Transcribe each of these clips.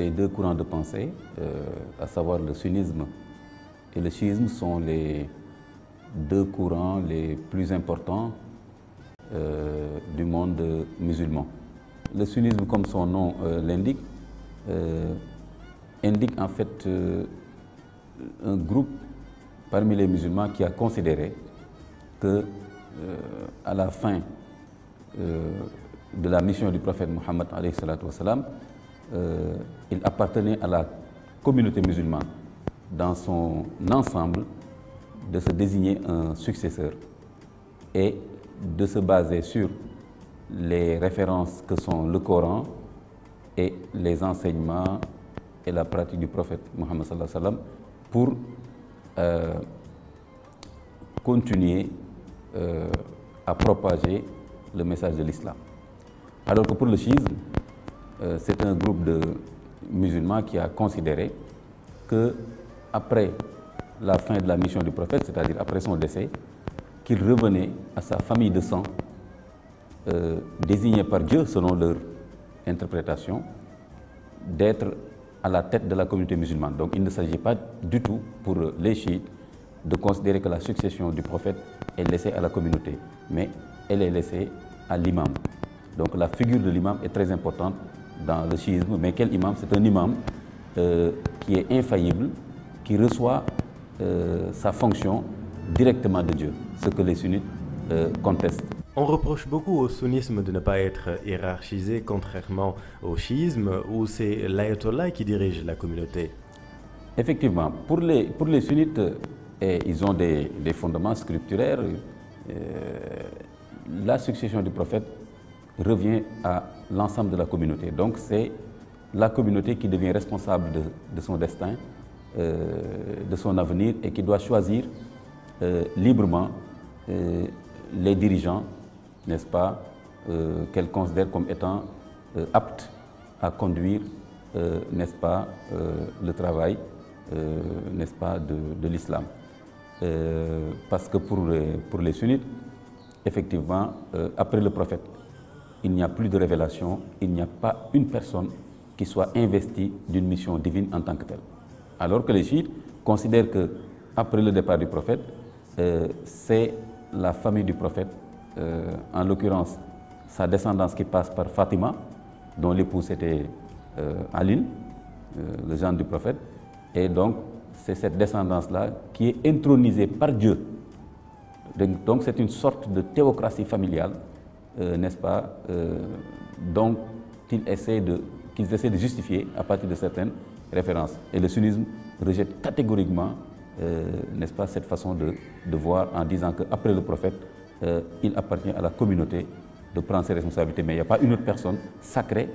ces deux courants de pensée, à savoir le sunnisme et le chiisme, sont les deux courants les plus importants du monde musulman. Le sunnisme, comme son nom l'indique, indique en fait un groupe parmi les musulmans qui a considéré que à la fin de la mission du prophète Mohammed alayhi salatu wassalam, il appartenait à la communauté musulmane dans son ensemble de se désigner un successeur et de se baser sur les références que sont le Coran et les enseignements et la pratique du prophète Mohammed sallallahu alayhi wa sallam pour continuer à propager le message de l'islam. Alors que pour le chiisme, c'est un groupe de musulmans qui a considéré que après la fin de la mission du prophète, c'est-à-dire après son décès, qu'il revenait à sa famille de sang, désignée par Dieu selon leur interprétation, d'être à la tête de la communauté musulmane. Donc il ne s'agit pas du tout pour les chiites de considérer que la succession du prophète est laissée à la communauté, mais elle est laissée à l'imam. Donc la figure de l'imam est très importante dans le chiisme, mais quel imam? C'est un imam qui est infaillible, qui reçoit sa fonction directement de Dieu, ce que les sunnites contestent. On reproche beaucoup au sunnisme de ne pas être hiérarchisé, contrairement au chiisme, où c'est l'ayatollah qui dirige la communauté. Effectivement, pour les sunnites, ils ont des fondements scripturaires. La succession du prophète revient à l'ensemble de la communauté. Donc c'est la communauté qui devient responsable de son destin, de son avenir, et qui doit choisir librement les dirigeants, n'est-ce pas, qu'elle considère comme étant aptes à conduire, n'est-ce pas, le travail, n'est-ce pas, de l'islam. Parce que pour les sunnites, effectivement, après le prophète, il n'y a plus de révélation, il n'y a pas une personne qui soit investie d'une mission divine en tant que telle. Alors que les chiites considèrent que après le départ du prophète, c'est la famille du prophète, en l'occurrence sa descendance qui passe par Fatima, dont l'épouse était Ali, le gendre du prophète, et donc c'est cette descendance-là qui est intronisée par Dieu. Donc c'est une sorte de théocratie familiale, n'est-ce pas, dont qu'ils essaient de justifier à partir de certaines références. Et le sunnisme rejette catégoriquement, n'est-ce pas, cette façon de voir en disant qu'après le prophète, il appartient à la communauté de prendre ses responsabilités. Mais il n'y a pas une autre personne sacrée,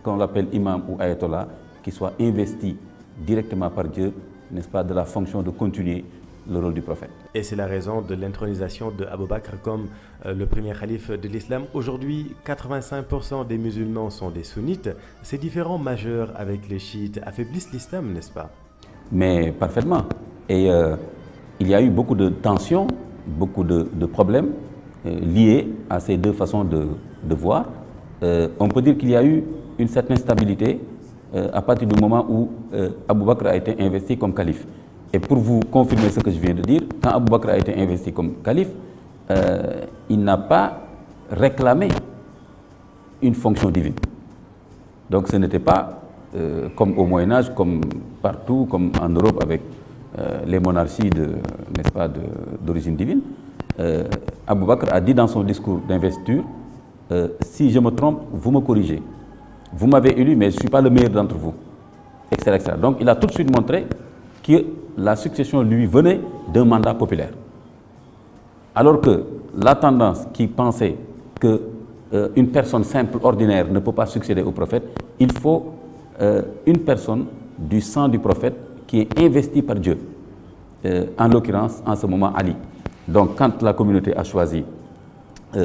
qu'on l'appelle imam ou ayatollah, qui soit investie directement par Dieu, n'est-ce pas, de la fonction de continuer le rôle du prophète. Et c'est la raison de l'intronisation de Abu Bakr comme le premier calife de l'islam. Aujourd'hui, 85% des musulmans sont des sunnites. Ces différends majeurs avec les chiites affaiblissent l'islam, n'est-ce pas? Mais parfaitement. Et il y a eu beaucoup de tensions, beaucoup de problèmes liés à ces deux façons de voir. On peut dire qu'il y a eu une certaine stabilité à partir du moment où Abu Bakr a été investi comme calife. Et pour vous confirmer ce que je viens de dire, quand Abu Bakr a été investi comme calife, il n'a pas réclamé une fonction divine. Donc ce n'était pas comme au Moyen-Âge, comme partout, comme en Europe avec les monarchies n'est-ce pas, d'origine divine. Abu Bakr a dit dans son discours d'investiture, si je me trompe, vous me corrigez. Vous m'avez élu, mais je ne suis pas le meilleur d'entre vous, etc., etc. Donc il a tout de suite montré que la succession lui venait d'un mandat populaire. Alors que la tendance qui pensait qu'une personne simple, ordinaire, ne peut pas succéder au prophète, il faut une personne du sang du prophète qui est investie par Dieu, en l'occurrence en ce moment Ali. Donc quand la communauté a choisi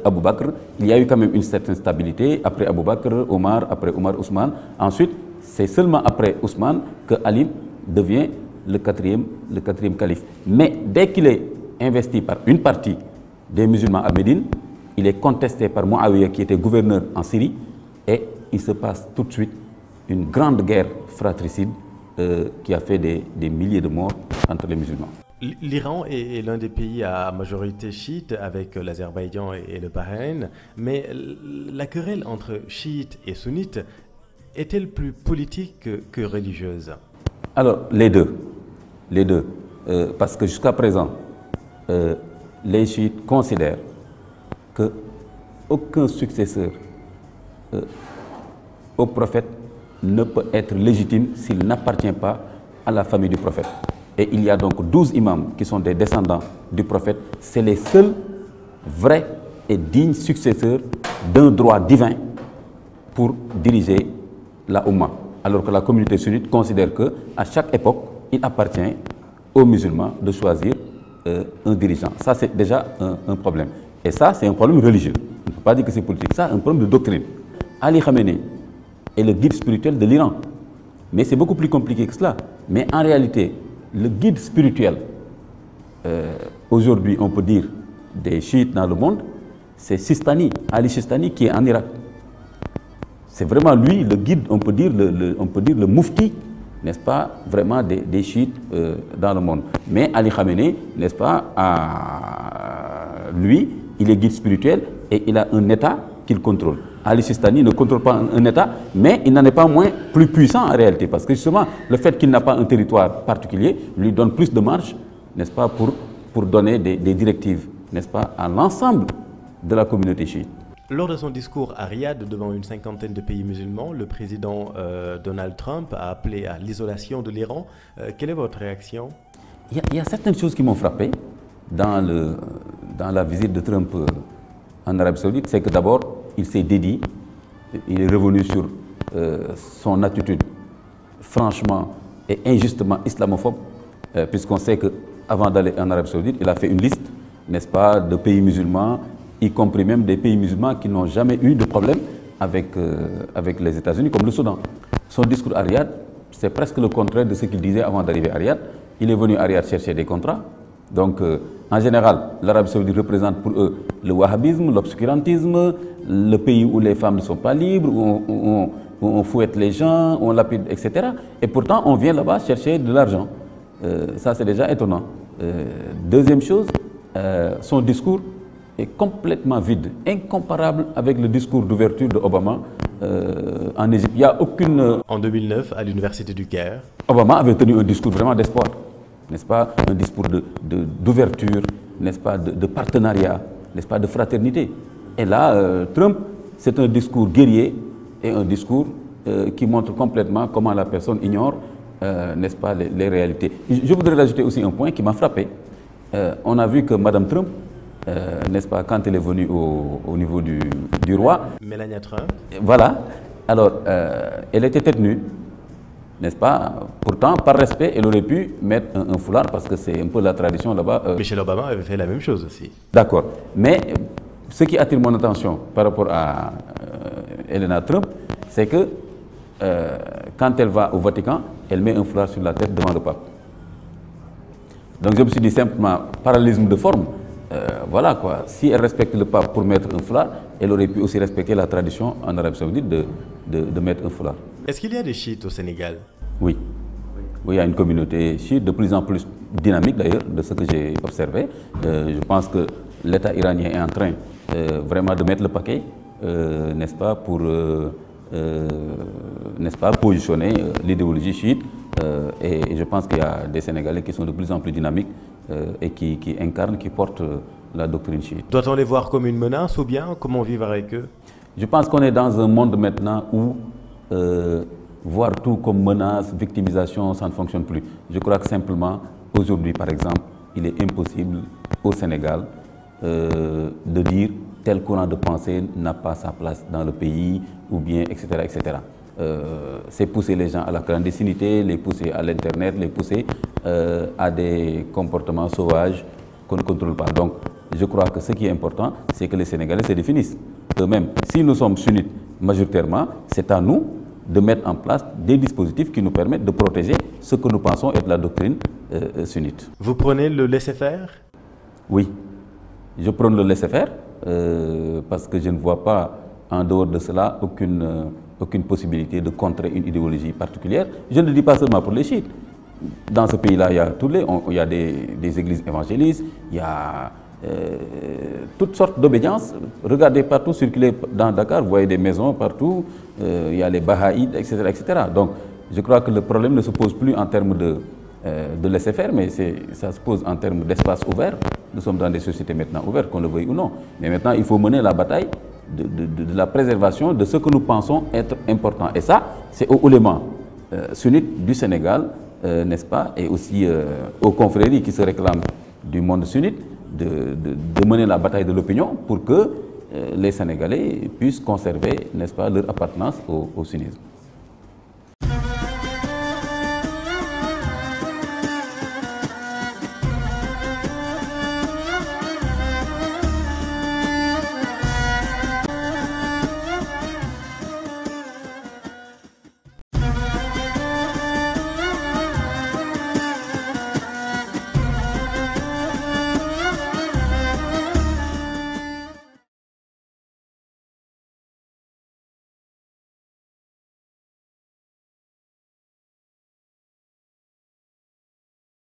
Abu Bakr, il y a eu quand même une certaine stabilité. Après Abu Bakr, Omar, après Omar, Ousmane. Ensuite, c'est seulement après Ousmane que Ali devient le quatrième calife. Mais dès qu'il est investi par une partie des musulmans à Médine, il est contesté par Muawiyah qui était gouverneur en Syrie, et il se passe tout de suite une grande guerre fratricide qui a fait des milliers de morts entre les musulmans. L'Iran est l'un des pays à majorité chiite avec l'Azerbaïdjan et le Bahreïn, mais la querelle entre chiites et sunnites est-elle plus politique que religieuse? Alors, les deux. Les deux. Parce que jusqu'à présent, les chiites considèrent qu'aucun successeur au prophète ne peut être légitime s'il n'appartient pas à la famille du prophète. Et il y a donc 12 imams qui sont des descendants du prophète. C'est les seuls vrais et dignes successeurs d'un droit divin pour diriger la Oumma. Alors que la communauté sunnite considère qu'à chaque époque, il appartient aux musulmans de choisir un dirigeant. Ça, c'est déjà un problème. Et ça, c'est un problème religieux. On ne peut pas dire que c'est politique. Ça, c'est un problème de doctrine. Ali Khamenei est le guide spirituel de l'Iran. Mais c'est beaucoup plus compliqué que cela. Mais en réalité, le guide spirituel, aujourd'hui, on peut dire, des chiites dans le monde, c'est Sistani, Ali Sistani, qui est en Irak. C'est vraiment lui le guide, on peut dire le moufti, n'est-ce pas, vraiment des chiites dans le monde. Mais Ali Khamenei, n'est-ce pas, lui, il est guide spirituel et il a un État qu'il contrôle. Ali Sistani ne contrôle pas un État, mais il n'en est pas moins plus puissant en réalité, parce que justement, le fait qu'il n'a pas un territoire particulier lui donne plus de marge, n'est-ce pas, pour donner des directives, n'est-ce pas, à l'ensemble de la communauté chiite. Lors de son discours à Riyad devant une cinquantaine de pays musulmans, le président Donald Trump a appelé à l'isolation de l'Iran. Quelle est votre réaction? Il y a certaines choses qui m'ont frappé dans la visite de Trump en Arabie Saoudite. C'est que d'abord, il s'est dédié, il est revenu sur son attitude franchement et injustement islamophobe, puisqu'on sait qu'avant d'aller en Arabie Saoudite, il a fait une liste, n'est-ce pas, de pays musulmans, y compris même des pays musulmans qui n'ont jamais eu de problème avec les États-Unis, comme le Soudan. Son discours à Riyad, c'est presque le contraire de ce qu'il disait avant d'arriver à Riyad. Il est venu à Riyad chercher des contrats. Donc, en général, l'Arabie Saoudite représente pour eux le wahhabisme, l'obscurantisme, le pays où les femmes ne sont pas libres, où on fouette les gens, on lapide, etc. Et pourtant, on vient là-bas chercher de l'argent. Ça, c'est déjà étonnant. Deuxième chose, son discours est complètement vide, incomparable avec le discours d'ouverture d'Obama en Égypte. Il n'y a aucune... En 2009, à l'université du Caire, Obama avait tenu un discours vraiment d'espoir, n'est-ce pas, un discours d'ouverture, n'est-ce pas, de partenariat, n'est-ce pas, de fraternité. Et là, Trump, c'est un discours guerrier et un discours qui montre complètement comment la personne ignore, n'est-ce pas, les réalités. Je voudrais rajouter aussi un point qui m'a frappé. On a vu que Mme Trump, n'est-ce pas, quand elle est venue au niveau du roi. Melania Trump. Voilà. Alors, elle était tête nue, n'est-ce pas? Pourtant, par respect, elle aurait pu mettre un foulard parce que c'est un peu la tradition là-bas. Michelle Obama avait fait la même chose aussi. D'accord. Mais ce qui attire mon attention par rapport à Elena Trump, c'est que quand elle va au Vatican, elle met un foulard sur la tête devant le pape. Donc je me suis dit simplement, parallélisme de forme. Voilà quoi, si elle respecte le pape pour mettre un foulard, elle aurait pu aussi respecter la tradition en Arabie Saoudite de mettre un foulard. Est-ce qu'il y a des chiites au Sénégal? Oui. Oui, il y a une communauté chiite de plus en plus dynamique d'ailleurs, de ce que j'ai observé. Je pense que l'État iranien est en train vraiment de mettre le paquet, n'est-ce pas, pour n'est-ce pas, positionner l'idéologie chiite. Et je pense qu'il y a des Sénégalais qui sont de plus en plus dynamiques et qui incarnent, qui portent la doctrine chiite. Doit-on les voir comme une menace ou bien comment vivre avec eux? Je pense qu'on est dans un monde maintenant où voir tout comme menace, victimisation, ça ne fonctionne plus. Je crois que simplement, aujourd'hui par exemple, il est impossible au Sénégal de dire tel courant de pensée n'a pas sa place dans le pays, ou bien, etc. etc. C'est pousser les gens à la clandestinité, les pousser à l'Internet, les pousser à des comportements sauvages qu'on ne contrôle pas. Donc, je crois que ce qui est important, c'est que les Sénégalais se définissent eux-mêmes. Si nous sommes sunnites majoritairement, c'est à nous de mettre en place des dispositifs qui nous permettent de protéger ce que nous pensons être la doctrine sunnite. Vous prenez le laisser-faire? Oui, je prends le laisser-faire parce que je ne vois pas en dehors de cela aucune possibilité de contrer une idéologie particulière. Je ne le dis pas seulement pour les chiites. Dans ce pays-là, il y a des églises évangélistes, il y a toutes sortes d'obédiences. Regardez partout, circuler dans Dakar, vous voyez des maisons partout, il y a les Bahaïdes, etc., etc. Donc, je crois que le problème ne se pose plus en termes de laisser faire, mais ça se pose en termes d'espace ouvert. Nous sommes dans des sociétés maintenant ouvertes, qu'on le veuille ou non. Mais maintenant, il faut mener la bataille de la préservation de ce que nous pensons être important. Et ça, c'est aux oulémas sunnites du Sénégal, n'est-ce pas, et aussi aux confréries qui se réclament du monde sunnite, de mener la bataille de l'opinion pour que les Sénégalais puissent conserver, n'est-ce pas, leur appartenance au sunnisme.